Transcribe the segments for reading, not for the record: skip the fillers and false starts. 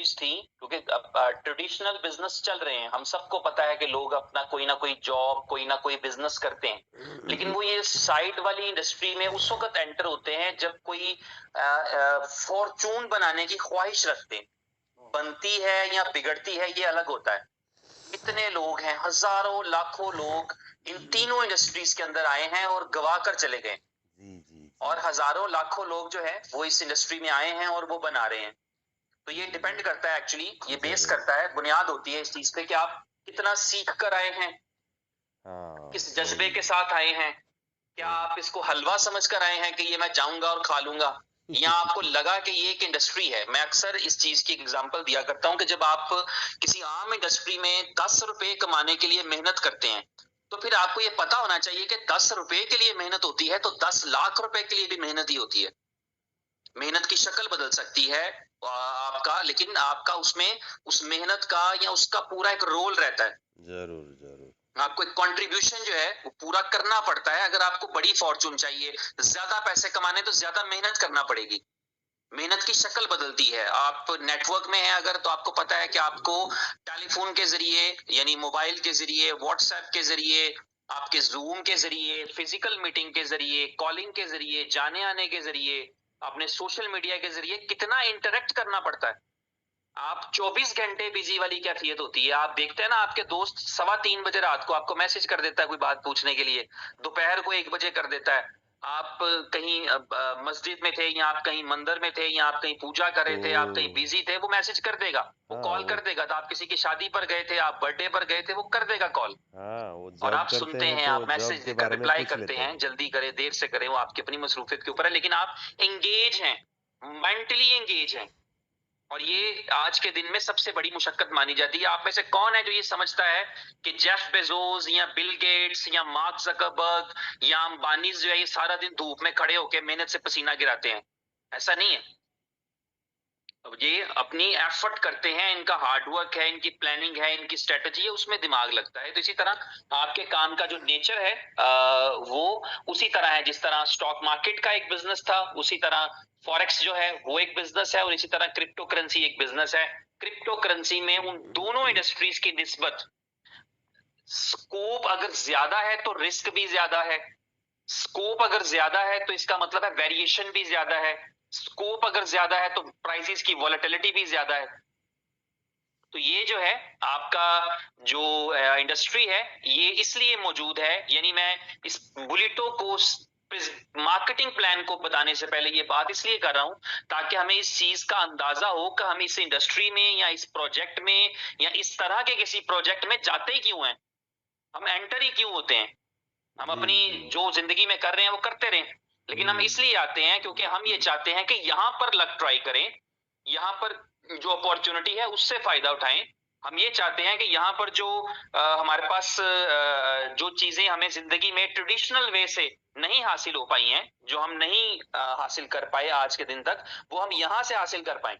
Industries थी, क्योंकि traditional business चल रहे हैं, हम सबको पता है कि लोग अपना कोई ना कोई जॉब, कोई ना कोई बिजनेस करते हैं, लेकिन वो ये साइड वाली इंडस्ट्री में उस वक्त एंटर होते हैं जब कोई फॉर्चून बनाने की ख्वाहिश रखते हैं। बनती है या बिगड़ती है ये अलग होता है। इतने लोग हैं, हजारों लाखों लोग इन तीनों इंडस्ट्रीज के अंदर आए हैं और गवा कर चले गए, जी जी और जी हजारों लाखों लोग जो है वो इस इंडस्ट्री में आए हैं और वो बना रहे हैं। तो ये डिपेंड करता है, एक्चुअली ये बेस जरूर। करता है, बुनियाद होती है इस चीज पे कि आप कितना सीख कर आए हैं, हाँ किस जज्बे वही के साथ आए हैं। क्या वही। आप इसको हलवा समझ कर आए हैं कि ये मैं जाऊंगा और खा लूंगा, या आपको लगा कि ये एक इंडस्ट्री है। मैं अक्सर इस चीज की एग्जांपल दिया करता हूं कि जब आप किसी आम इंडस्ट्री में 10 रुपए कमाने के लिए मेहनत करते हैं, तो फिर आपको ये पता होना चाहिए कि 10 रुपए के लिए मेहनत होती है तो 10 लाख रुपए के लिए भी मेहनत ही होती है। मेहनत की शक्ल बदल सकती है आपका, लेकिन आपका उसमें उस मेहनत का या उसका पूरा एक रोल रहता है। जरूर जरूर। आपको एक कंट्रीब्यूशन जो है वो पूरा करना पड़ता है। अगर आपको बड़ी फॉर्चून चाहिए, ज्यादा पैसे कमाने, तो ज्यादा मेहनत करना पड़ेगी। मेहनत की शक्ल बदलती है। आप नेटवर्क में हैं अगर, तो आपको पता है कि आपको टेलीफोन के जरिए, यानी मोबाइल के जरिए, व्हाट्सएप के जरिए, आपके जूम के जरिए, फिजिकल मीटिंग के जरिए, कॉलिंग के जरिए, जाने आने के जरिए, अपने सोशल मीडिया के जरिए कितना इंटरेक्ट करना पड़ता है। आप 24 घंटे बिजी वाली कैफियत होती है। आप देखते हैं ना, आपके दोस्त 3:15 बजे रात को आपको मैसेज कर देता है कोई बात पूछने के लिए, दोपहर को 1 बजे कर देता है। आप कहीं मस्जिद में थे, या आप कहीं मंदिर में थे, या आप कहीं पूजा कर तो रहे थे, आप कहीं बिजी थे, वो मैसेज कर देगा, वो हाँ कॉल वो कर देगा। तो आप किसी की शादी पर गए थे, आप बर्थडे पर गए थे, वो कर देगा कॉल। हाँ वो और जॉब आप करते सुनते हैं हैं, तो आप जॉब मैसेज के देकर बारे में रिप्लाई पूछ करते लेते हैं, हैं। जल्दी करें देर से करें, वो आपकी अपनी मसरूफियत के ऊपर है, लेकिन आप एंगेज हैं, मेंटली एंगेज हैं। और ये आज के दिन में सबसे बड़ी मुशक्कत मानी जाती है। आप में से कौन है जो ये समझता है कि जेफ बेजोस या बिल गेट्स या मार्क जकरबर्ग या अंबानी जो है ये सारा दिन धूप में खड़े होकर मेहनत से पसीना गिराते हैं? ऐसा नहीं है। अब ये अपनी एफर्ट करते हैं, इनका हार्डवर्क है, इनकी प्लानिंग है, इनकी स्ट्रेटजी है, उसमें दिमाग लगता है। तो इसी तरह आपके काम का जो नेचर है वो उसी तरह है, जिस तरह स्टॉक मार्केट का एक बिजनेस था, उसी तरह फॉरेक्स जो है वो एक बिजनेस है, और इसी तरह क्रिप्टो करेंसी एक बिजनेस है। क्रिप्टो करेंसी में उन दोनों इंडस्ट्रीज की निस्बत, स्कोप अगर ज्यादा है तो रिस्क भी ज्यादा है। स्कोप अगर ज्यादा है तो इसका मतलब है वेरिएशन भी ज्यादा है। स्कोप अगर ज्यादा है तो प्राइसेस की वॉलेटिलिटी भी ज्यादा है। तो ये जो है आपका जो इंडस्ट्री है, ये इसलिए मौजूद है, यानी मैं इस बुलेटो को मार्केटिंग प्लान को बताने से पहले ये बात इसलिए कर रहा हूं ताकि हमें इस चीज का अंदाजा हो कि हम इस इंडस्ट्री में या इस प्रोजेक्ट में या इस तरह के किसी प्रोजेक्ट में जाते ही क्यों हैं, हम एंटर ही क्यों होते हैं। हम जी अपनी जी। जो जिंदगी में कर रहे हैं वो करते रहें, लेकिन हम हम्म। इसलिए आते हैं क्योंकि हम ये चाहते हैं कि यहां पर लक ट्राई करें, यहाँ पर जो अपॉर्चुनिटी है उससे फायदा उठाएं। हम ये चाहते हैं कि यहाँ पर जो हमारे पास जो चीजें हमें जिंदगी में ट्रेडिशनल वे से नहीं हासिल हो पाई हैं, जो हम नहीं हासिल कर पाए आज के दिन तक, वो हम यहाँ से हासिल कर पाए।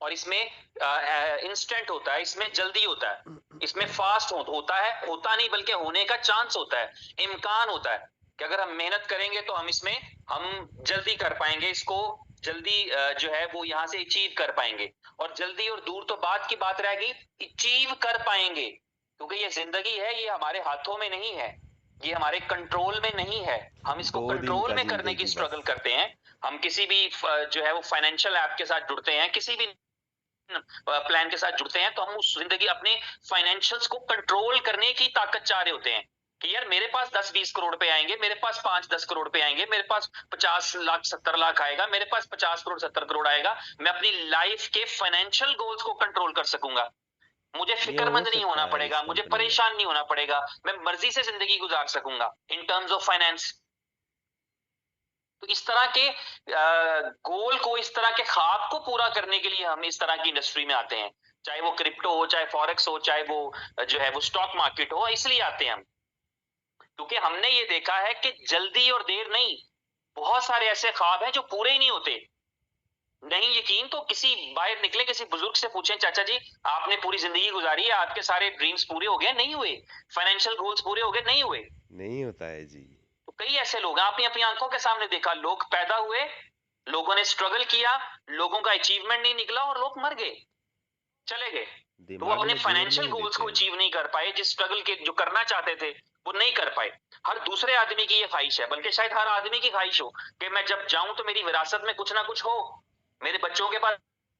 और इसमें इंस्टेंट होता है, इसमें जल्दी होता है, इसमें फास्ट होता है, होता नहीं बल्कि होने का चांस होता है, इम्कान होता है कि अगर हम मेहनत करेंगे तो हम इसमें हम जल्दी कर पाएंगे, इसको जल्दी जो है वो यहाँ से अचीव कर पाएंगे। और जल्दी और दूर तो बात की बात रहेगी, अचीव कर पाएंगे, क्योंकि ये जिंदगी है, ये हमारे हाथों में नहीं है, ये हमारे कंट्रोल में नहीं है। हम इसको 2 दिन कंट्रोल का में करने की जिंदगी बस। स्ट्रगल करते हैं। हम किसी भी जो है वो फाइनेंशियल ऐप के साथ जुड़ते हैं, किसी भी प्लान के साथ जुड़ते हैं, तो हम उस जिंदगी अपने फाइनेंशियल्स को कंट्रोल करने की ताकत चाह रहे होते हैं कि यार मेरे पास 10-20 करोड़ पे आएंगे, मेरे पास 5-10 करोड़ पे आएंगे, मेरे पास 50 लाख 70 लाख आएगा, मेरे पास 50 करोड़ 70 करोड़ आएगा, मैं अपनी लाइफ के फाइनेंशियल गोल्स को कंट्रोल कर सकूंगा। मुझे ये हो फिक्रमंद नहीं सकता होना है इस पड़ेगा, मुझे कंपनी में। परेशान नहीं होना पड़ेगा, मैं मर्जी से जिंदगी गुजार सकूंगा इन टर्म्स ऑफ फाइनेंस। तो इस तरह के गोल को, इस तरह के ख्वाब को पूरा करने के लिए हम इस तरह की इंडस्ट्री में आते हैं, चाहे वो क्रिप्टो हो, चाहे फॉरेक्स हो, चाहे वो जो है वो स्टॉक मार्केट हो। इसलिए आते हैं हम क्योंकि हमने ये देखा है कि जल्दी और देर नहीं, बहुत सारे ऐसे ख्वाब हैं जो पूरे ही नहीं होते। नहीं यकीन तो किसी बाहर निकले, किसी बुजुर्ग से पूछें, चाचा जी आपने पूरी जिंदगी गुजारी है, आपके सारे ड्रीम्स पूरे हो गए? नहीं हुए। फाइनेंशियल गोल्स पूरे हो गए? नहीं हुए। नहीं होता है जी। तो कई ऐसे लोग हैं, आपने अपनी आंखों के सामने देखा, लोग पैदा हुए, लोगों ने स्ट्रगल किया, लोगों का अचीवमेंट नहीं निकला और लोग मर गए, चले गए। तो वो दिमाग अपने में जोर फाइनेंशियल नहीं गोल्स देते को हैं। अचीव नहीं कर पाए, जिस स्ट्रगल के जो करना चाहते थे वो नहीं कर पाए। हर दूसरे आदमी की ये ख्वाहिश है, बल्कि शायद हर आदमी की ख्वाहिश हो कि मैं जब जाऊं तो मेरी विरासत में कुछ ना कुछ हो, मेरे बच्चों के पास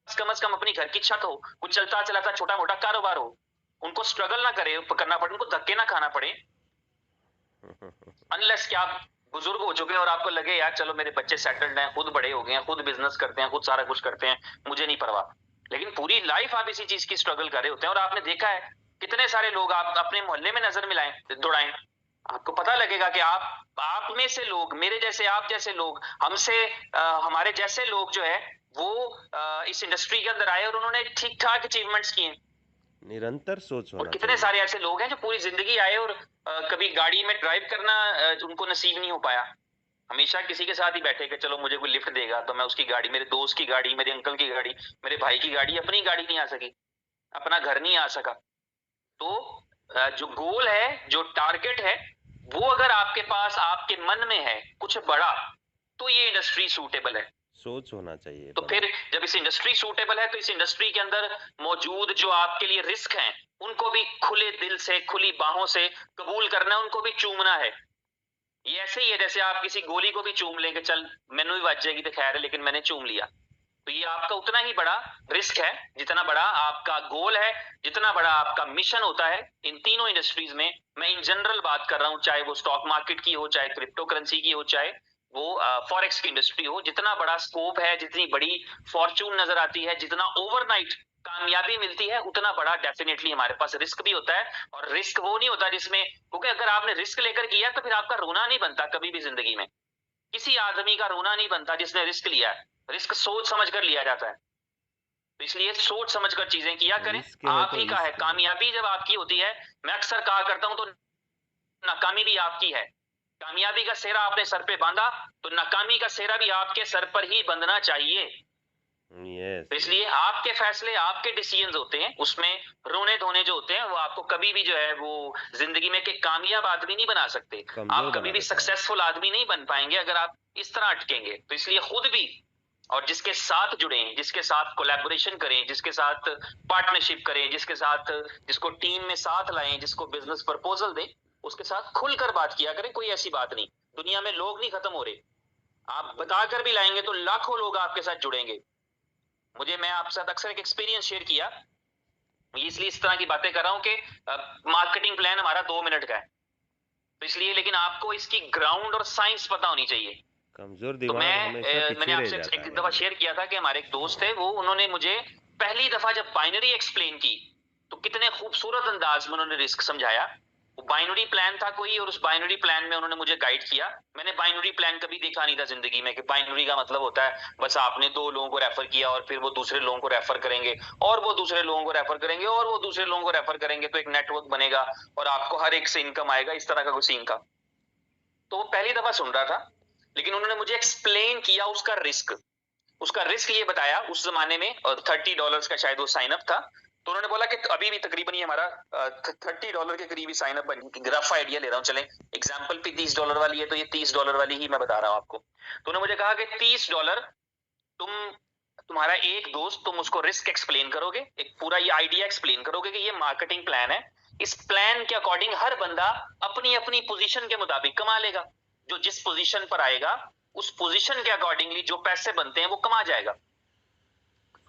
कम से कम अपनी घर की छत हो, कुछ चलता चलाता छोटा मोटा कारोबार हो, उनको स्ट्रगल ना करे करना पड़े, उनको धक्के ना खाना पड़े। अनलेस कि आप बुजुर्ग हो चुके हैं और आपको लगे यार चलो मेरे बच्चे सेटल्ड हैं, खुद बड़े हो गए हैं, खुद बिजनेस करते हैं, खुद सारा कुछ करते हैं, मुझे नहीं परवाह। लेकिन पूरी लाइफ आप इसी चीज की स्ट्रगल कर रहे होते हैं। और आपने देखा है कितने सारे लोग, आप अपने मोहल्ले में नजर मिलाएं, दौड़ाएं, आपको पता लगेगा कि आप में से लोग, मेरे जैसे आप जैसे लोग, हमसे हमारे जैसे लोग जो है वो इस इंडस्ट्री के अंदर आए और उन्होंने ठीक ठाक अचीवमेंट्स किए। निरंतर सोच और होना कितने चाहिए। सारे ऐसे लोग हैं जो पूरी जिंदगी आए और कभी गाड़ी में ड्राइव करना उनको नसीब नहीं हो पाया, हमेशा किसी के साथ ही बैठे कि चलो मुझे कोई लिफ्ट देगा तो मैं उसकी गाड़ी, मेरे दोस्त की गाड़ी, मेरे अंकल की गाड़ी, मेरे भाई की गाड़ी, अपनी गाड़ी नहीं आ सकी, अपना घर नहीं आ सका। तो जो गोल है, जो टारगेट है, वो अगर आपके पास, आपके मन में है कुछ बड़ा, तो ये इंडस्ट्री सूटेबल है। सोच होना चाहिए तो बड़ा। फिर जब इस इंडस्ट्री सूटेबल है तो इस इंडस्ट्री के अंदर मौजूद जो आपके लिए रिस्क हैं, उनको भी खुले दिल से, खुली बाहों से कबूल करना है, उनको भी चूमना है। ये ऐसे ही है जैसे आप किसी गोली को भी चूम लेंगे, चल मैनू भी बच जाएगी तो खैर है, लेकिन मैंने चूम लिया। तो ये आपका उतना ही बड़ा रिस्क है जितना बड़ा आपका गोल है, जितना बड़ा आपका मिशन होता है। इन तीनों इंडस्ट्रीज में मैं इन जनरल बात कर रहा हूं, चाहे वो स्टॉक मार्केट की हो, चाहे क्रिप्टो करेंसी की हो, चाहे वो फॉरेक्स की इंडस्ट्री हो, जितना बड़ा स्कोप है, जितनी बड़ी फॉर्चून नजर आती है, जितना ओवरनाइट कामयाबी मिलती है, उतना बड़ा डेफिनेटली हमारे पास रिस्क भी होता है। और रिस्क वो नहीं होता जिसमें, क्योंकि अगर आपने रिस्क लेकर किया तो फिर आपका रोना नहीं बनता कभी भी जिंदगी में, किसी आदमी का रोना नहीं बनता जिसने रिस्क लिया है। रिस्क सोच समझ कर लिया जाता है। तो इसलिए सोच समझ कर चीजें किया करें। रिस्क है आप तो ही का है, इश्क है। कामयाबी जब आपकी होती है, मैं अक्सर कहा करता हूं, तो नाकामी भी आपकी है। कामयाबी का सेहरा आपने सर पे बांधा तो नाकामी का सेहरा भी आपके सर पर ही बंधना चाहिए। यस तो यस। इसलिए आपके फैसले, आपके डिसीजंस होते हैं, उसमें रोने धोने जो होते हैं वो आपको कभी भी जो है वो जिंदगी में के कामयाब आदमी नहीं बना सकते। कमजोर आप कभी बना भी देता है। सक्सेसफुल आदमी नहीं बन पाएंगे अगर आप इस तरह अटकेंगे। तो इसलिए खुद भी और जिसके साथ जुड़े, जिसके साथ कोलैबोरेशन करें, जिसके साथ पार्टनरशिप करें, जिसके साथ, जिसको टीम में साथ लाएं, जिसको बिजनेस प्रपोजल दें, उसके साथ खुलकर बात किया करें। कोई ऐसी बात नहीं, दुनिया में लोग नहीं खत्म हो रहे, आप बताकर भी लाएंगे तो लाखों लोग आपके साथ जुड़ेंगे। मुझे, मैं आपके साथ अक्सर एक एक्सपीरियंस शेयर किया, इसलिए इस तरह की बातें कर रहा हूं कि मार्केटिंग प्लान हमारा 2 मिनट का है, तो इसलिए, लेकिन आपको इसकी ग्राउंड और साइंस पता होनी चाहिए। कमजोर तो दिमाग हमेशा मैंने पीछे रह आपसे जाता एक दफा है। शेयर किया था कि हमारे एक दोस्त है, वो, उन्होंने मुझे पहली दफा जब बाइनरी एक्सप्लेन की तो कितने खूबसूरत अंदाज में उन्होंने रिस्क समझाया। वो बाइनरी प्लान था कोई, और उस बाइनरी प्लान में उन्होंने मुझे गाइड किया। मैंने बाइनरी प्लान कभी देखा नहीं था जिंदगी में कि बाइनरी का मतलब होता है बस आपने 2 लोगों को रेफर किया और फिर वो दूसरे लोगों को रेफर करेंगे और वो दूसरे लोगों को रेफर करेंगे और वो दूसरे लोगों को रेफर करेंगे, तो एक नेटवर्क बनेगा और आपको हर एक से इनकम आएगा, इस तरह का कोई सीन था। तो वो पहली दफा सुन रहा था, लेकिन उन्होंने मुझे एक्सप्लेन किया उसका रिस्क। उसका रिस्क ये बताया, उस जमाने में $30 का शायद वो साइन अप था। तो उन्होंने बोला कि अभी भी तकरीबन ये हमारा $30 के करीब ही साइन अप, रफ आइडिया ले रहा हूँ, चले एग्जाम्पल पे $30 वाली है तो ये $30 वाली ही मैं बता रहा हूँ आपको। तो उन्होंने मुझे कहा कि $30 तुम, तुम्हारा एक दोस्त, तुम उसको रिस्क एक्सप्लेन करोगे, एक पूरा ये आइडिया एक्सप्लेन करोगे कि ये मार्केटिंग प्लान है, इस प्लान के अकॉर्डिंग हर बंदा अपनी अपनी पोजीशन के मुताबिक कमा लेगा, जो जिस पोजीशन पर आएगा उस पोजीशन के अकॉर्डिंगली जो पैसे बनते हैं वो कमा जाएगा।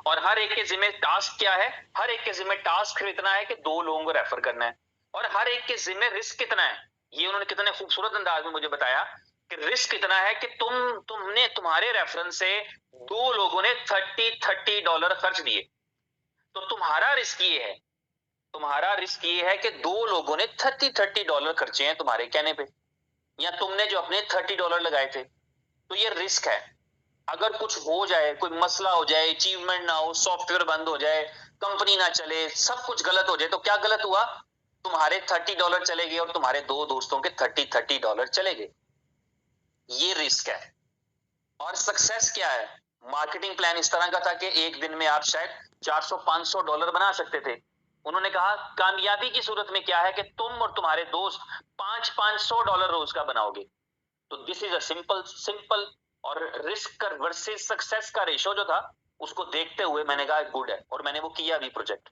और हर एक के जिम्मे टास्क क्या है, हर एक के जिम्मे टास्क इतना है कि 2 लोगों को रेफर करना है, और हर एक के जिम्मे रिस्क कितना है, ये उन्होंने कितने खूबसूरत अंदाज में मुझे बताया कि रिस्क इतना है कि तुमने, तुम्हारे रेफरेंस से 2 लोगों ने $30 खर्च दिए, तो तुम्हारा रिस्क ये है, तुम्हारा रिस्क ये है कि 2 लोगों ने $30 खर्चे हैं तुम्हारे कहने पे, या तुमने जो अपने $30 लगाए थे, तो ये रिस्क है। अगर कुछ हो जाए, कोई मसला हो जाए, अचीवमेंट ना हो, सॉफ्टवेयर बंद हो जाए, कंपनी ना चले, सब कुछ गलत हो जाए, तो क्या गलत हुआ, तुम्हारे $30 चले गए और तुम्हारे 2 दोस्तों के $30 चले गए। ये रिस्क है। और सक्सेस क्या है, मार्केटिंग प्लान इस तरह का था कि एक दिन में आप शायद $400-500 बना सकते थे। उन्होंने कहा कामयाबी की सूरत में क्या है कि तुम और तुम्हारे दोस्त $500-500 रोज का बनाओगे। तो this is a simple simple और रिस्क वर्सेस सक्सेस का रेशो जो था उसको देखते हुए मैंने कहा गुड है, और मैंने वो किया भी प्रोजेक्ट।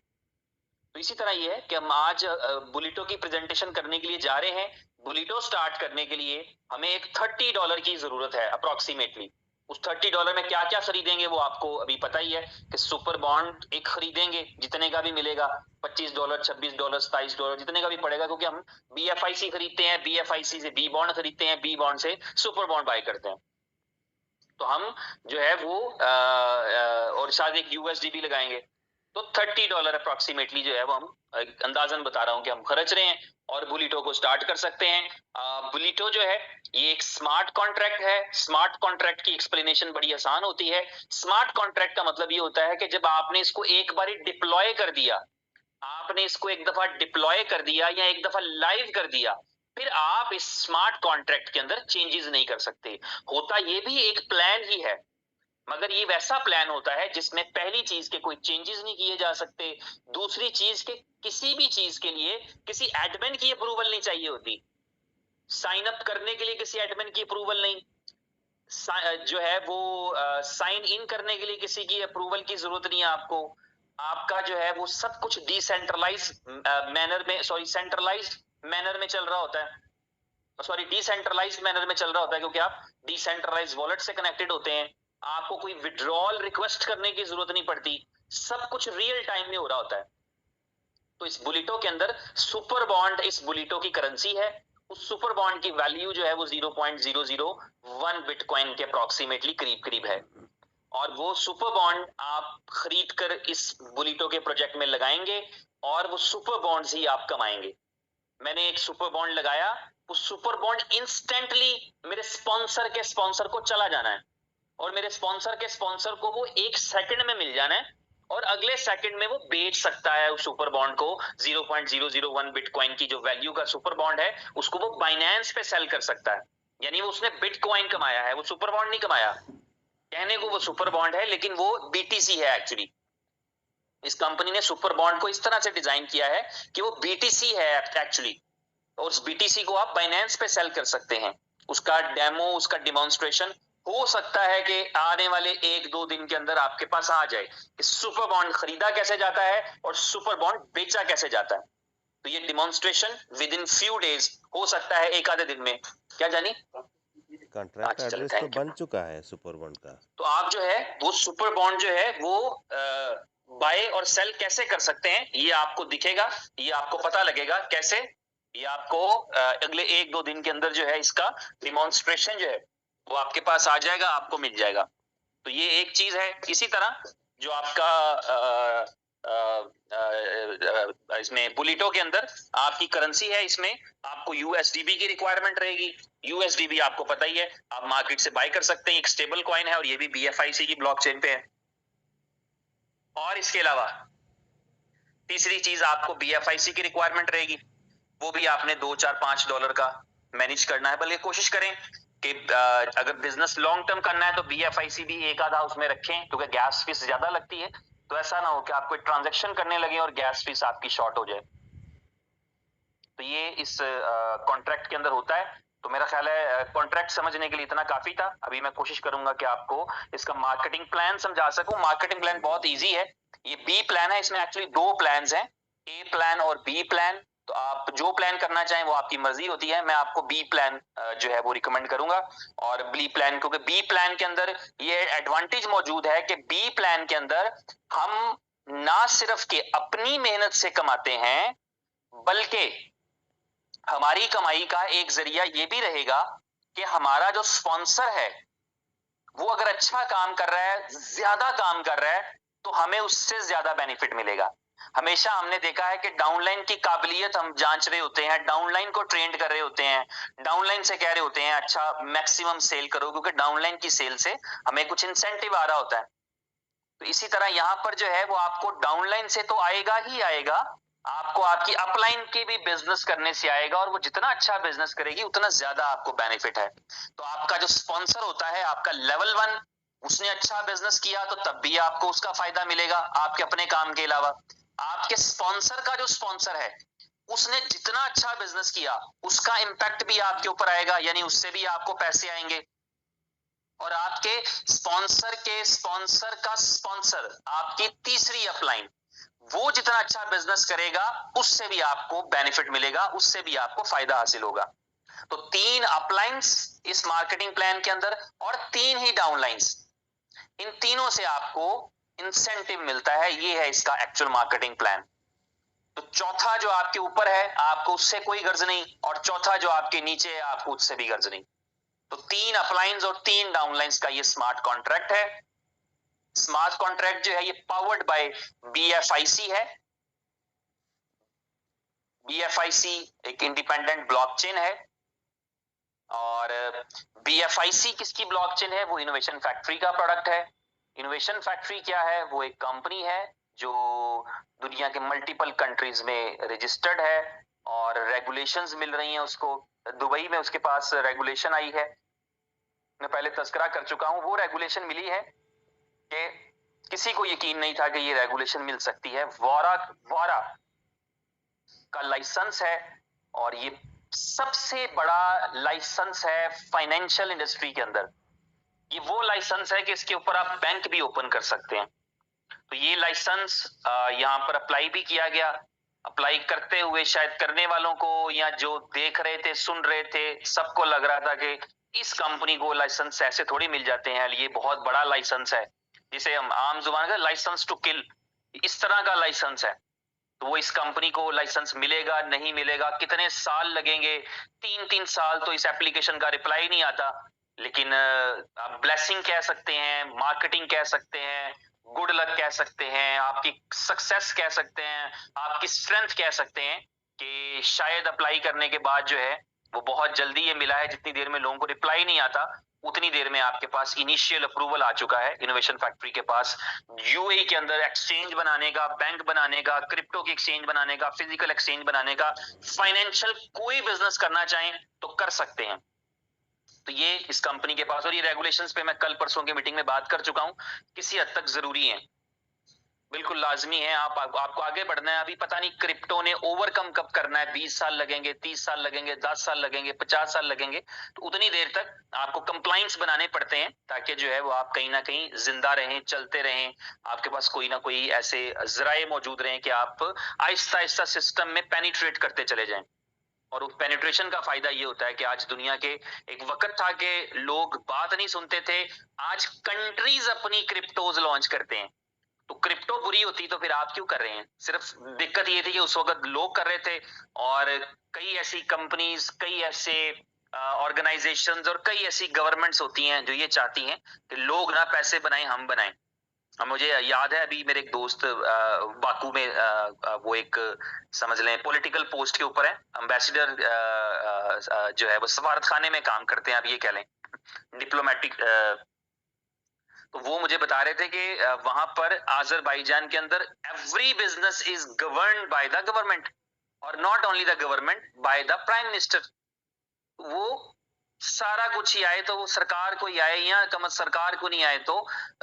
तो इसी तरह ये है कि हम आज बुलिटो की प्रेजेंटेशन करने के लिए जा रहे हैं। बुलिटो स्टार्ट करने के लिए हमें एक $30 की जरूरत है अप्रोक्सीमेटली। उस $30 में क्या क्या खरीदेंगे वो आपको अभी पता ही है कि सुपर बॉन्ड एक खरीदेंगे जितने का भी मिलेगा, $25, $26, $27 जितने का भी पड़ेगा, क्योंकि हम BFIC खरीदते हैं, BFIC से बी बॉन्ड खरीदते हैं, बी बॉन्ड से सुपर बॉन्ड बाय करते हैं। तो हम जो है वो और शायद एक USD भी लगाएंगे। तो $30 अप्रोक्सीमेटली जो है वो हम अंदाजन बता रहा हूं कि हम खर्च रहे हैं और बुलिटो को स्टार्ट कर सकते हैं। बुलिटो जो है ये एक स्मार्ट कॉन्ट्रैक्ट है। स्मार्ट कॉन्ट्रैक्ट की एक्सप्लेनेशन बड़ी आसान होती है। स्मार्ट कॉन्ट्रैक्ट का मतलब ये होता है कि जब आपने इसको एक बार डिप्लॉय कर दिया, आपने इसको एक दफा डिप्लॉय कर दिया या एक दफा लाइव कर दिया, फिर आप इस स्मार्ट कॉन्ट्रैक्ट के अंदर चेंजेस नहीं कर सकते। होता ये भी एक प्लान ही है, मगर ये वैसा प्लान होता है जिसमें पहली चीज के कोई चेंजेस नहीं किए जा सकते, दूसरी चीज के किसी भी चीज के लिए किसी एडमिन की अप्रूवल नहीं चाहिए होती। साइन अप करने के लिए किसी एडमिन की अप्रूवल नहीं, जो है वो साइन इन करने के लिए किसी की अप्रूवल की जरूरत नहीं है आपको। आपका जो है वो सब कुछ डिसेंट्रलाइज मैनर में, सॉरी सेंट्रलाइज्ड मैनर में चल रहा होता है, सॉरी डिसेंट्रलाइज्ड मैनर में चल रहा होता है, क्योंकि आप डिसेंट्रलाइज्ड वॉलेट से कनेक्टेड होते हैं। आपको कोई विड्रॉल रिक्वेस्ट करने की जरूरत नहीं पड़ती, सब कुछ रियल टाइम में हो रहा होता है। तो इस बुलिटो के अंदर सुपर बॉन्ड इस बुलिटो की करेंसी है। उस सुपर बॉन्ड की वैल्यू जो है वो 0.001 बिटकॉइन के अप्रोक्सीमेटली करीब करीब है। और वो सुपर बॉन्ड आप खरीद कर इस बुलिटो के प्रोजेक्ट में लगाएंगे और वो सुपर बॉन्ड्स ही आप कमाएंगे। मैंने एक सुपर बॉन्ड लगाया, वो सुपर बॉन्ड इंस्टेंटली मेरे स्पॉन्सर के स्पॉन्सर को चला जाना है, और मेरे स्पॉन्सर के स्पॉन्सर को वो 1 सेकंड में मिल जाना है, और अगले सेकंड में वो बेच सकता है उस सुपर बॉन्ड को। 0.001 बिटकॉइन की जो वैल्यू का सुपर बॉन्ड है उसको वो बाइनेंस पे सेल कर सकता है। यानी वो उसने बिटकॉइन कमाया है, वो सुपर बॉन्ड नहीं कमाया। कहने को वो सुपर बॉन्ड है लेकिन वो BTC है एक्चुअली। इस कंपनी ने सुपर बॉन्ड को इस तरह से डिजाइन किया है कि वो BTC है एक्चुअली, और उस BTC को आप बाइनेंस पे सेल कर सकते हैं। उसका डेमो, उसका डिमॉन्स्ट्रेशन हो सकता है कि आने वाले 1-2 दिन के अंदर आपके पास आ जाए कि सुपर बॉन्ड खरीदा कैसे जाता है और सुपर बॉन्ड बेचा कैसे जाता है। तो ये demonstration with in few days हो सकता है, एक आधे दिन में। क्या जानी? कॉन्ट्रैक्ट अच्छा, चलो, एड्रेस तो थैंक यू। बन चुका है सुपर बॉन्ड का। तो आप जो है वो सुपर बॉन्ड जो है वो बाय और सेल कैसे कर सकते हैं ये आपको दिखेगा, ये आपको पता लगेगा कैसे। ये आपको अगले 1-2 दिन के अंदर जो है इसका डिमॉन्स्ट्रेशन जो है वो आपके पास आ जाएगा, आपको मिल जाएगा। तो ये एक चीज है। इसी तरह जो आपका इसमें बुलिटो के अंदर आपकी करेंसी है, इसमें आपको USDB की रिक्वायरमेंट रहेगी। USDB आपको पता ही है, आप मार्केट से बाय कर सकते हैं, एक स्टेबल कॉइन है और ये भी BFIC की ब्लॉकचेन पे है। और इसके अलावा तीसरी चीज आपको BFIC की रिक्वायरमेंट रहेगी, वो भी आपने $2-4-5 का मैनेज करना है। बल्कि कोशिश करें कि अगर बिजनेस लॉन्ग टर्म करना है तो BFIC भी एक आधा उसमें रखें, क्योंकि गैस फीस ज्यादा लगती है। तो ऐसा ना हो कि आप कोई ट्रांजैक्शन करने लगे और गैस फीस आपकी शॉर्ट हो जाए। तो ये इस कॉन्ट्रैक्ट के अंदर होता है। तो मेरा ख्याल है कॉन्ट्रैक्ट समझने के लिए इतना काफी था। अभी मैं कोशिश करूंगा कि आपको इसका मार्केटिंग प्लान समझा सकूं। मार्केटिंग प्लान बहुत इजी है। ये बी प्लान है, इसमें एक्चुअली 2 प्लान्स हैं, ए प्लान और बी प्लान। तो आप जो प्लान करना चाहें वो आपकी मर्जी होती है। मैं आपको बी प्लान जो है वो रिकमेंड करूंगा। और बी प्लान, क्योंकि बी प्लान के अंदर ये एडवांटेज मौजूद है कि बी प्लान के अंदर हम ना सिर्फ के अपनी मेहनत से कमाते हैं, बल्कि हमारी कमाई का एक जरिया ये भी रहेगा कि हमारा जो स्पॉन्सर है वो अगर अच्छा काम कर रहा है, ज्यादा काम कर रहा है, तो हमें उससे ज्यादा बेनिफिट मिलेगा। हमेशा हमने देखा है कि डाउनलाइन की काबिलियत हम जांच रहे होते हैं, डाउनलाइन को ट्रेंड कर रहे होते हैं, डाउनलाइन से कह रहे होते हैं अच्छा मैक्सिमम सेल करो, क्योंकि डाउनलाइन की सेल से हमें कुछ इंसेंटिव आ रहा होता है। तो इसी तरह यहां पर जो है वो आपको डाउनलाइन से तो आएगा ही आएगा, आपको आपकी अपलाइन के भी बिजनेस करने से आएगा, और वो जितना अच्छा बिजनेस करेगी उतना ज्यादा आपको बेनिफिट है। तो आपका जो स्पॉन्सर होता है, आपका लेवल 1, उसने अच्छा बिजनेस किया तो तब भी आपको उसका फायदा मिलेगा आपके अपने काम के अलावा। आपके स्पॉन्सर का जो स्पॉन्सर है उसने जितना अच्छा बिजनेस किया उसका इंपैक्ट भी आपके ऊपर आएगा, यानी उससे भी आपको पैसे आएंगे। और आपके स्पॉन्सर के स्पॉन्सर का स्पॉन्सर आपकी तीसरी अपलाइन, वो जितना अच्छा बिजनेस करेगा उससे भी आपको बेनिफिट मिलेगा, उससे भी आपको फायदा हासिल होगा। तो 3 अपलाइंस इस मार्केटिंग प्लान के अंदर और 3 ही डाउनलाइंस, इन तीनों से आपको इंसेंटिव मिलता है। ये है इसका एक्चुअल मार्केटिंग प्लान। तो चौथा जो आपके ऊपर है आपको उससे कोई गर्ज नहीं, और चौथा जो आपके नीचे है आपको उससे भी गर्ज नहीं। तो 3 अपलाइंस और 3 डाउनलाइंस का ये स्मार्ट कॉन्ट्रैक्ट है। स्मार्ट कॉन्ट्रैक्ट जो है ये पावर्ड बाय BFIC है। BFIC एक इंडिपेंडेंट ब्लॉकचेन है, और BFIC किसकी ब्लॉकचेन है? वो इनोवेशन फैक्ट्री का प्रोडक्ट है। इनोवेशन फैक्ट्री क्या है? वो एक कंपनी है जो दुनिया के मल्टीपल कंट्रीज में रजिस्टर्ड है, और रेगुलेशंस मिल रही हैं उसको। दुबई में उसके पास रेगुलेशन आई है, मैं पहले तस्करा कर चुका हूं। वो रेगुलेशन मिली है कि किसी को यकीन नहीं था कि ये रेगुलेशन मिल सकती है। वोरा वोरा का लाइसेंस है, और ये सबसे बड़ा लाइसेंस है फाइनेंशियल इंडस्ट्री के अंदर। ये वो लाइसेंस है कि इसके ऊपर आप बैंक भी ओपन कर सकते हैं। तो ये लाइसेंस यहाँ पर अप्लाई भी किया गया। अप्लाई करते हुए शायद करने वालों को या जो देख रहे थे सुन रहे थे सबको लग रहा था कि इस कंपनी को लाइसेंस ऐसे थोड़ी मिल जाते हैं, ये बहुत बड़ा लाइसेंस है, जिसे हम आम जुबान का लाइसेंस टू किल, इस तरह का लाइसेंस है। तो वो इस कंपनी को लाइसेंस मिलेगा नहीं मिलेगा, कितने साल लगेंगे, 3-3 साल तो इस एप्लीकेशन का रिप्लाई नहीं आता। लेकिन आप ब्लेसिंग कह सकते हैं, मार्केटिंग कह सकते हैं, गुड लक कह सकते हैं, आपकी सक्सेस कह सकते हैं, आपकी स्ट्रेंथ कह सकते हैं कि शायद अप्लाई करने के बाद जो है वो बहुत जल्दी ये मिला है। जितनी देर में लोगों को रिप्लाई नहीं आता उतनी देर में आपके पास इनिशियल अप्रूवल आ चुका है इनोवेशन फैक्ट्री के पास। यूएई के अंदर एक्सचेंज बनाने का, बैंक बनाने का, क्रिप्टो की एक्सचेंज बनाने का, फिजिकल एक्सचेंज बनाने का, फाइनेंशियल कोई बिजनेस करना चाहें तो कर सकते हैं। तो ये इस कंपनी के पास, और ये रेगुलेशंस पे मैं कल परसों की मीटिंग में बात कर चुका हूं, किसी हद तक जरूरी है, बिल्कुल लाजमी है। आपको आगे बढ़ना है। अभी पता नहीं क्रिप्टो ने ओवरकम कब करना है, 20 साल लगेंगे, 30 साल लगेंगे, 10 साल लगेंगे, 50 साल लगेंगे। तो उतनी देर तक आपको कंप्लाइंस बनाने पड़ते हैं ताकि जो है वो आप कहीं ना कहीं जिंदा रहें, चलते रहें, आपके पास कोई ना कोई ऐसे जराए मौजूद रहें कि आप आहिस्ता आहिस्ता सिस्टम में पेनिट्रेट करते चले जाएं। और उस पेनिट्रेशन का फायदा ये होता है कि आज दुनिया के, एक वक्त था कि लोग बात नहीं सुनते थे, आज कंट्रीज अपनी क्रिप्टोज लॉन्च करते हैं। तो क्रिप्टो बुरी होती तो फिर आप क्यों कर रहे हैं? सिर्फ दिक्कत ये थी कि उस वक्त लोग कर रहे थे, और कई ऐसी कंपनीज, कई ऐसे ऑर्गेनाइजेशंस और कई ऐसी गवर्नमेंट्स होती हैं जो ये चाहती हैं कि लोग ना पैसे बनाएं, हम बनाएं। अब मुझे याद है अभी मेरे एक दोस्त बाकू में वो एक समझ लें पॉलिटिकल पोस्ट के ऊपर है, एम्बेसडर जो है वो सफारत खाने में काम करते हैं, आप ये कह लें डिप्लोमेटिक। तो वो मुझे बता रहे थे कि वहां पर आजरबाईजान के अंदर every business is governed by the government, और not only the government, by the prime minister. वो सारा कुछ ही आए तो वो सरकार को ही आए, या कम सरकार को नहीं आए तो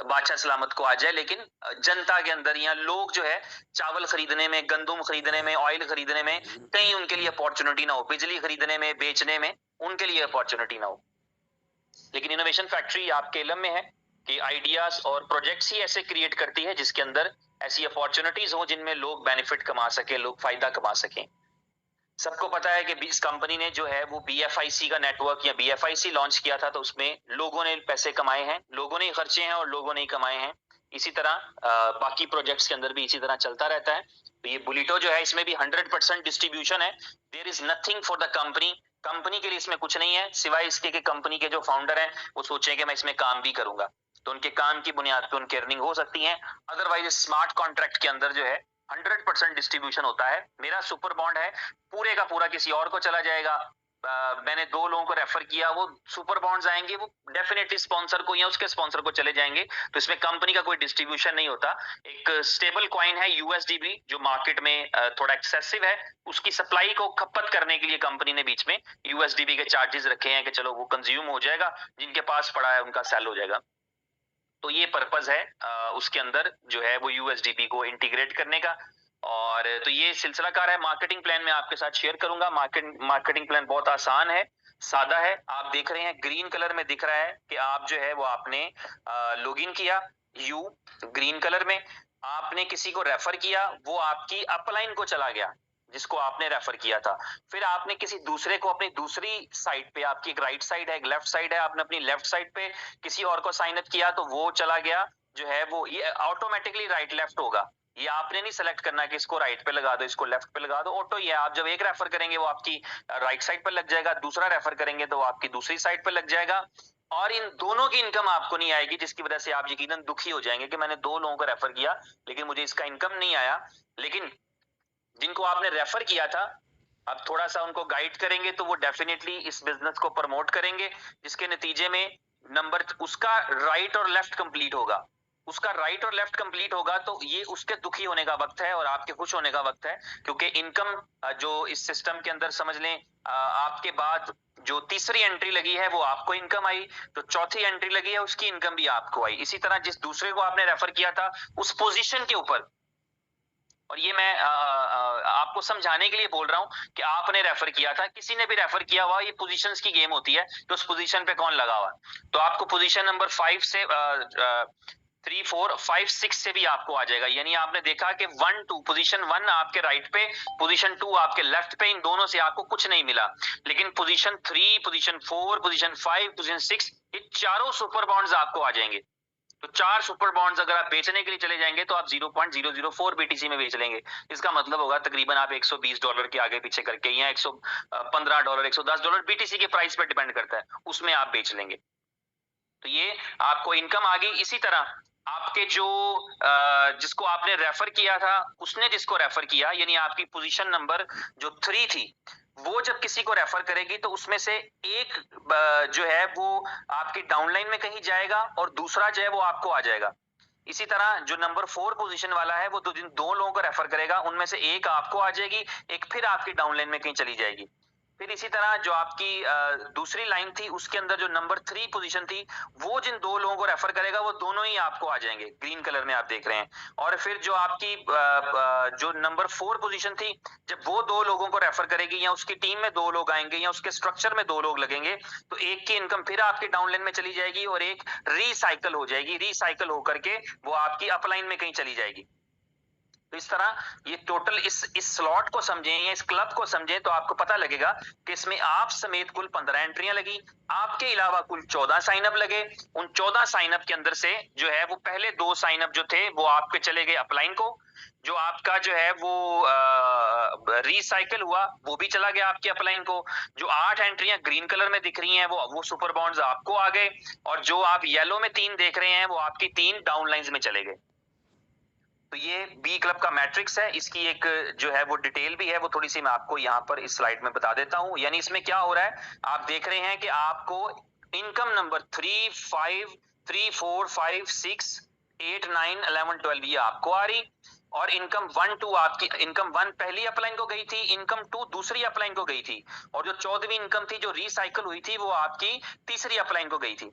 बादशाह सलामत को आ जाए, लेकिन जनता के अंदर या लोग जो है चावल खरीदने में, गंदुम खरीदने में, ऑयल खरीदने में कहीं उनके लिए अपॉर्चुनिटी ना हो, बिजली खरीदने में, बेचने में उनके लिए अपॉर्चुनिटी ना हो। लेकिन इनोवेशन फैक्ट्री आपके इलम में है कि आइडियाज और प्रोजेक्ट्स ही ऐसे क्रिएट करती है जिसके अंदर ऐसी अपॉर्चुनिटीज हो जिनमें लोग बेनिफिट कमा सके, लोग फायदा कमा सकें। सबको पता है कि इस कंपनी ने जो है वो BFIC का नेटवर्क या BFIC लॉन्च किया था, तो उसमें लोगों ने पैसे कमाए हैं, लोगों ने खर्चे हैं और लोगों ने कमाए हैं। इसी तरह बाकी प्रोजेक्ट्स के अंदर भी इसी तरह चलता रहता है। तो ये बुलिटो जो है इसमें भी 100% डिस्ट्रीब्यूशन है। There is nothing for the company, company के लिए इसमें कुछ नहीं है सिवाय इसके कि कंपनी के जो फाउंडर हैं वो सोचें कि मैं इसमें काम भी करूंगा, तो उनके काम की बुनियाद पर उनकी अर्निंग हो सकती है। अदरवाइज स्मार्ट कॉन्ट्रैक्ट के अंदर जो है 100% डिस्ट्रीब्यूशन होता है। मेरा सुपर बॉन्ड है पूरे का पूरा किसी और को चला जाएगा। मैंने 2 लोगों को रेफर किया, वो सुपर बॉन्ड्स आएंगे वो डेफिनेटली स्पॉन्सर को या उसके स्पॉन्सर को चले जाएंगे, तो इसमें कंपनी का कोई डिस्ट्रीब्यूशन नहीं होता। एक स्टेबल कॉइन है USDB जो मार्केट में थोड़ा एक्सेसिव है, उसकी सप्लाई को खपत करने के लिए कंपनी ने बीच में USDB के चार्जेस रखे हैं कि चलो वो कंज्यूम हो जाएगा, जिनके पास पड़ा है उनका सेल हो जाएगा। तो ये पर्पस है उसके अंदर जो है वो USDP को इंटीग्रेट करने का। और तो ये सिलसिला कार है, मार्केटिंग प्लान में आपके साथ शेयर करूंगा। मार्केटिंग प्लान बहुत आसान है, सादा है। आप देख रहे हैं ग्रीन कलर में दिख रहा है कि आप जो है वो आपने लॉगिन किया, यू ग्रीन कलर में, आपने किसी को रेफर किया, वो आपकी अपलाइन को चला गया जिसको आपने रेफर किया था। फिर आपने किसी दूसरे को अपनी दूसरी साइड पे, आपकी एक राइट साइड है एक लेफ्ट साइड है, आपने अपनी लेफ्ट साइड पे किसी और को साइन अप किया तो वो चला गया जो है वो, ये ऑटोमेटिकली राइट लेफ्ट होगा। ये आपने नहीं सेलेक्ट करना कि इसको राइट पे लगा दो इसको लेफ्ट पे लगा दो, ऑटो ये आप जब एक रेफर करेंगे वो आपकी राइट साइड पे लग जाएगा, दूसरा रेफर करेंगे तो वो आपकी दूसरी साइड पे लग जाएगा। और इन दोनों की इनकम आपको नहीं आएगी, जिसकी वजह से आप यकीनन दुखी हो जाएंगे कि मैंने 2 लोगों को रेफर किया लेकिन मुझे इसका इनकम नहीं आया। लेकिन जिनको आपने रेफर किया था, अब थोड़ा सा उनको गाइड करेंगे तो वो डेफिनेटली इस बिजनेस को प्रमोट करेंगे, जिसके नतीजे में नंबर उसका राइट और लेफ्ट कंप्लीट होगा। उसका राइट और लेफ्ट कंप्लीट होगा तो ये उसके दुखी होने का वक्त है और आपके खुश होने का वक्त है, क्योंकि इनकम जो इस सिस्टम के अंदर समझ लें, आपके बाद जो तीसरी एंट्री लगी है वो आपको इनकम आई, जो चौथी एंट्री लगी है उसकी इनकम भी आपको आई। इसी तरह जिस दूसरे को आपने रेफर किया था उस पोजीशन के ऊपर, और ये मैं आपको समझाने के लिए बोल रहा हूं कि आपने रेफर किया था, किसी ने भी रेफर किया हुआ, ये पोजीशंस की गेम होती है तो उस पोजीशन पे कौन लगा हुआ। तो आपको पोजीशन नंबर 5 से 3 4 5 6 से भी आपको आ जाएगा। यानी आपने देखा कि 1 2 पोजीशन 1 आपके राइट पे, पोजीशन 2 आपके लेफ्ट पे, इन दोनों से आपको कुछ नहीं मिला। लेकिन पोजीशन 3 पोजीशन 4 पोजीशन 5 पोजीशन 6 ये चारों सुपर बॉन्ड्स आपको आ जाएंगे। तो 4 सुपर बॉन्ड्स अगर आप बेचने के लिए चले जाएंगे तो आप 0.004 बीटीसी में बेच लेंगे। इसका मतलब होगा तकरीबन आप $120 के आगे पीछे करके, या $115 $110 बीटीसी के प्राइस पर डिपेंड करता है, उसमें आप बेच लेंगे। तो ये आपको इनकम आ गई। इसी तरह आपके जो जिसको आपने रेफर किया था, उसने जिसको रेफर किया, यानी आपकी पोजीशन नंबर जो 3 थी, वो जब किसी को रेफर करेगी तो उसमें से एक जो है वो आपकी डाउनलाइन में कहीं जाएगा और दूसरा जो है वो आपको आ जाएगा। इसी तरह जो नंबर 4 पोजीशन वाला है वो जिन 2 लोगों को रेफर करेगा उनमें से एक आपको आ जाएगी, एक फिर आपकी डाउनलाइन में कहीं चली जाएगी। फिर इसी तरह जो आपकी दूसरी लाइन थी उसके अंदर जो नंबर 3 पोजीशन थी, वो जिन 2 लोगों को रेफर करेगा वो दोनों ही आपको आ जाएंगे, ग्रीन कलर में आप देख रहे हैं। और फिर जो आपकी जो नंबर 4 पोजीशन थी, जब वो 2 लोगों को रेफर करेगी या उसकी टीम में 2 लोग आएंगे या उसके स्ट्रक्चर में 2 लोग लगेंगे, तो एक की इनकम फिर आपकी डाउनलाइन में चली जाएगी और एक रिसाइकल हो जाएगी, रिसाइकल होकर के वो आपकी अपलाइन में कहीं चली जाएगी। तो इस तरह ये टोटल इस स्लॉट को समझें या इस क्लब को समझें तो आपको पता लगेगा कि इसमें आप समेत कुल 15 एंट्रियां लगी, आपके अलावा कुल 14 साइन अप लगे। उन 14 साइन अप के अंदर से जो है वो पहले 2 साइन अप जो थे वो आपके चले गए अपलाइन को, जो आपका जो है वो रिसाइकल हुआ वो भी चला गया आपके अपलाइन को। जो 8 एंट्रियां ग्रीन कलर में दिख रही हैं वो सुपर बॉन्ड्स आपको आ गए, और जो आप येलो में 3 देख रहे हैं वो आपकी 3 डाउनलाइंस में चले गए। तो ये बी क्लब का मैट्रिक्स है, इसकी एक जो है वो डिटेल भी है, वो थोड़ी सी मैं आपको यहाँ पर इस स्लाइड में बता देता हूँ। यानी इसमें क्या हो रहा है, आप देख रहे हैं कि आपको इनकम नंबर 3 5 3 4 5 6 8 9 11 12 ये आपको आ रही, और इनकम 1 2 आपकी इनकम 1 पहली अपलाइन को गई थी, इनकम 2 दूसरी अपलाइन को गई थी, और जो 14वीं इनकम थी जो रिसाइकल हुई थी वो आपकी तीसरी अपलाइन को गई थी।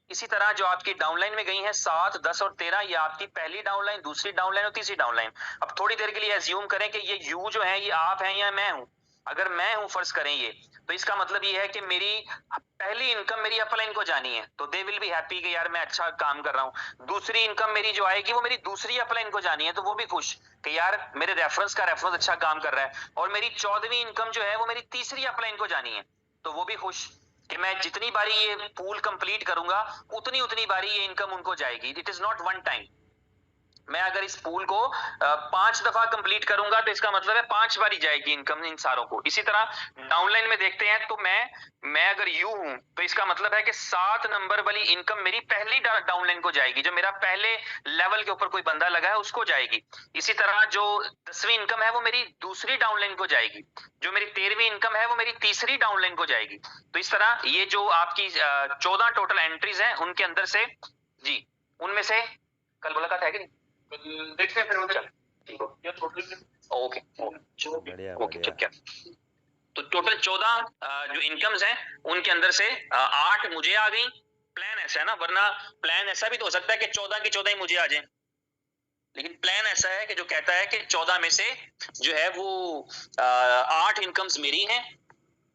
इसी तरह जो आपकी डाउनलाइन में गई हैं 7 10 और 13, ये आपकी पहली डाउनलाइन, दूसरी डाउनलाइन और तीसरी डाउनलाइन। अब थोड़ी देर के लिए एज्यूम करें कि ये यू जो है ये आप हैं या मैं हूं। अगर मैं हूं फर्ज करें ये, तो इसका मतलब ये है कि मेरी पहली इनकम मेरी अपलाइन को जानी है, तो दे विल बी हैप्पी कि यार मैं अच्छा काम कर रहा हूं। दूसरी इनकम मेरी जो आएगी वो मेरी दूसरी अपलाइन को जानी है, तो वो भी खुश कि यार मेरे रेफरेंस का रेफरेंस अच्छा काम कर रहा है। और मेरी 14वीं इनकम जो है वो मेरी तीसरी अपलाइन को जानी है, तो वो भी खुश कि मैं जितनी बारी ये पूल कंप्लीट करूंगा उतनी बारी ये इनकम उनको जाएगी। It is not one time. मैं अगर इस पूल को 5 दफा कंप्लीट करूंगा तो इसका मतलब है 5 बारी जाएगी इनकम इन सारों को। इसी तरह डाउनलाइन में देखते हैं तो मैं अगर यू हूं तो इसका मतलब है कि 7 नंबर वाली इनकम मेरी पहली डाउनलाइन को जाएगी, जो मेरा पहले लेवल के ऊपर कोई बंदा लगा है उसको जाएगी। इसी तरह जो 10वीं इनकम है वो मेरी दूसरी डाउनलाइन को जाएगी, जो मेरी 13वीं इनकम है वो मेरी तीसरी डाउनलाइन को जाएगी। तो इस तरह ये जो आपकी 14 टोटल एंट्रीज हैं उनके अंदर से जी, उनमें से कल मुलाकात है कि नहीं, देखते हैं फिर उधर। ठीक हो या टोटल ओके बढ़िया ओके बढ़िया। ठीक है। तो टोटल 14 जो इनकम्स हैं उनके अंदर से 8 मुझे आ गई। प्लान ऐसा है ना, वरना प्लान ऐसा भी तो हो सकता है कि 14 की 14 ही मुझे आ जाए, लेकिन प्लान ऐसा है कि जो कहता है कि 14 में से जो है वो 8 इनकम्स मेरी हैं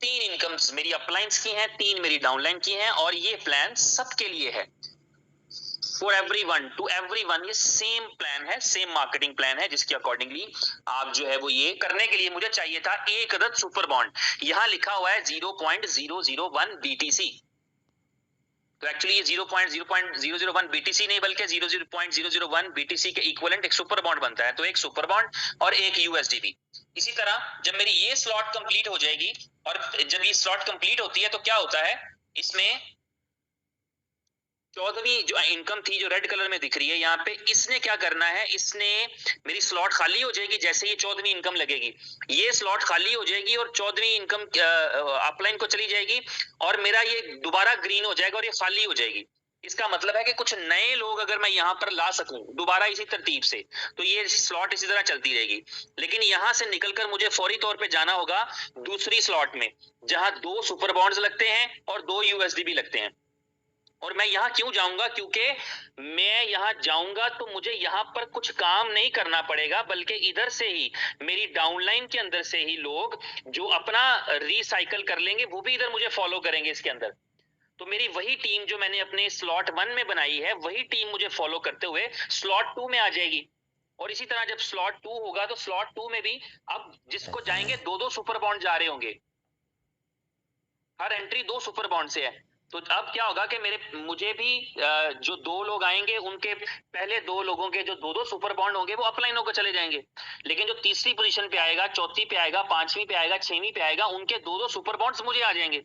3 इनकम्स मेरी अपलाइंस की हैं, 3 मेरी डाउनलाइन की हैं, और ये प्लान सबके लिए है, फॉर एवरीवन, टू एवरीवन। ये सेम प्लान है, सेम मार्केटिंग प्लान है, जिसके अकॉर्डिंगली आप जो है वो ये करने के लिए मुझे चाहिए था एक अदद सुपर बॉन्ड। यहां लिखा हुआ है 0.001 BTC, तो एक्चुअली ये 0.001 BTC नहीं बल्कि 0.001 BTC के इक्विवेलेंट एक सुपर बॉन्ड बनता है। तो एक सुपर बॉन्ड और एक USDB। इसी तरह जब मेरी ये स्लॉट कंप्लीट हो जाएगी, और जब ये स्लॉट कंप्लीट होती है तो क्या होता है, इसमें 14वीं जो इनकम थी जो रेड कलर में दिख रही है यहाँ पे, इसने क्या करना है, इसने मेरी स्लॉट खाली हो जाएगी जैसे ये 14वीं इनकम लगेगी, ये स्लॉट खाली हो जाएगी और 14वीं इनकम अपलाइन को चली जाएगी, और मेरा ये दोबारा ग्रीन हो जाएगा और ये खाली हो जाएगी। इसका मतलब है कि कुछ नए लोग अगर मैं यहाँ पर ला सकूं दोबारा इसी तरतीब से, तो ये स्लॉट इसी तरह चलती रहेगी। लेकिन यहाँ से निकलकर मुझे फौरी तौर पे जाना होगा दूसरी स्लॉट में, जहां 2 सुपर बॉन्ड्स लगते हैं और 2 USDB लगते हैं। और मैं यहाँ क्यों जाऊंगा, क्योंकि मैं यहाँ जाऊंगा तो मुझे यहाँ पर कुछ काम नहीं करना पड़ेगा, बल्कि इधर से ही मेरी डाउनलाइन के अंदर से ही लोग जो अपना रिसाइकल कर लेंगे वो भी इधर मुझे फॉलो करेंगे इसके अंदर। तो मेरी वही टीम जो मैंने अपने स्लॉट 1 में बनाई है, वही टीम मुझे फॉलो करते हुए स्लॉट 2 में आ जाएगी। और इसी तरह जब स्लॉट 2 होगा तो स्लॉट 2 में भी अब जिसको जाएंगे 2-2 सुपर बॉन्ड जा रहे होंगे, हर एंट्री 2 सुपर बॉन्ड से है। तो अब क्या होगा कि मुझे भी जो 2 लोग आएंगे उनके पहले 2 लोगों के जो 2-2 सुपर बॉन्ड होंगे वो अपलाइन होकर चले जाएंगे, लेकिन जो तीसरी पोजीशन पे आएगा, चौथी पे आएगा, 5वीं पे आएगा, 6वीं पे आएगा, उनके 2-2 सुपर बॉन्ड्स मुझे आ जाएंगे।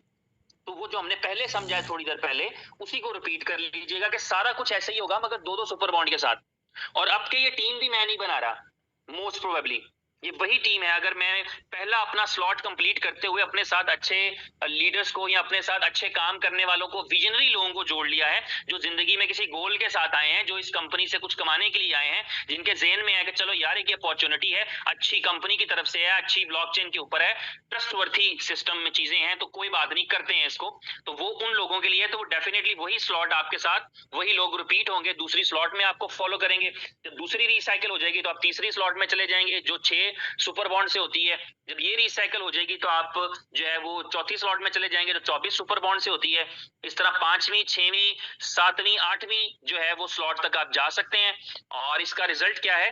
तो वो जो हमने पहले समझा है थोड़ी देर पहले, उसी को रिपीट कर लीजिएगा कि सारा कुछ ऐसे ही होगा मगर 2-2 सुपर बॉन्ड के साथ। और अब के ये टीम भी मैं नहीं बना रहा, मोस्ट प्रोबेबली ये वही टीम है। अगर मैं पहला अपना स्लॉट कंप्लीट करते हुए अपने साथ अच्छे लीडर्स को या अपने साथ अच्छे काम करने वालों को, विजनरी लोगों को जोड़ लिया है, जो जिंदगी में किसी गोल के साथ आए हैं, जो इस कंपनी से कुछ कमाने के लिए आए हैं, जिनके ज़हन में है कि चलो यार एक अपॉर्चुनिटी है, अच्छी कंपनी की तरफ से है, अच्छी ब्लॉकचेन के ऊपर है, ट्रस्टवर्थी सिस्टम में चीजें हैं, तो कोई बात नहीं, करते हैं इसको। तो वो उन लोगों के लिए है, तो वो डेफिनेटली वही स्लॉट आपके साथ, वही लोग रिपीट होंगे, दूसरी स्लॉट में आपको फॉलो करेंगे। जब दूसरी रिसाइकिल हो जाएगी तो आप तीसरी स्लॉट में चले जाएंगे जो 6 सुपर बॉन्ड से होती है। जब ये रिसाइकिल हो जाएगी तो आप जो है वो चौथी स्लॉट में चले जाएंगे जो 24 सुपर बॉन्ड से होती है। इस तरह 5वीं, 6वीं, 7वीं, 8वीं जो है वो स्लॉट तक आप जा सकते हैं। और इसका रिजल्ट क्या है,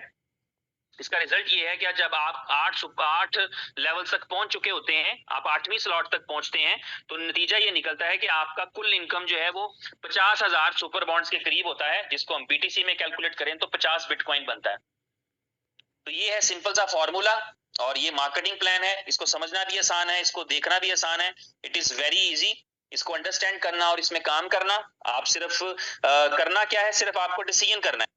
इसका रिजल्ट ये है कि जब आप 8 लेवल तक पहुंच चुके होते हैं, आप 8वीं स्लॉट तक पहुंचते हैं, तो नतीजा ये निकलता है कि आपका कुल इनकम जो है वो 50,000 सुपर बॉन्ड्स के करीब होता है, जिसको हम BTC में कैलकुलेट करें तो 50 बिटकॉइन बनता है। तो ये है सिंपल सा फॉर्मूला, और ये मार्केटिंग प्लान है। इसको समझना भी आसान है, इसको देखना भी आसान है। इट इज वेरी इजी इसको अंडरस्टैंड करना और इसमें काम करना। आप सिर्फ करना क्या है, सिर्फ आपको डिसीजन करना है।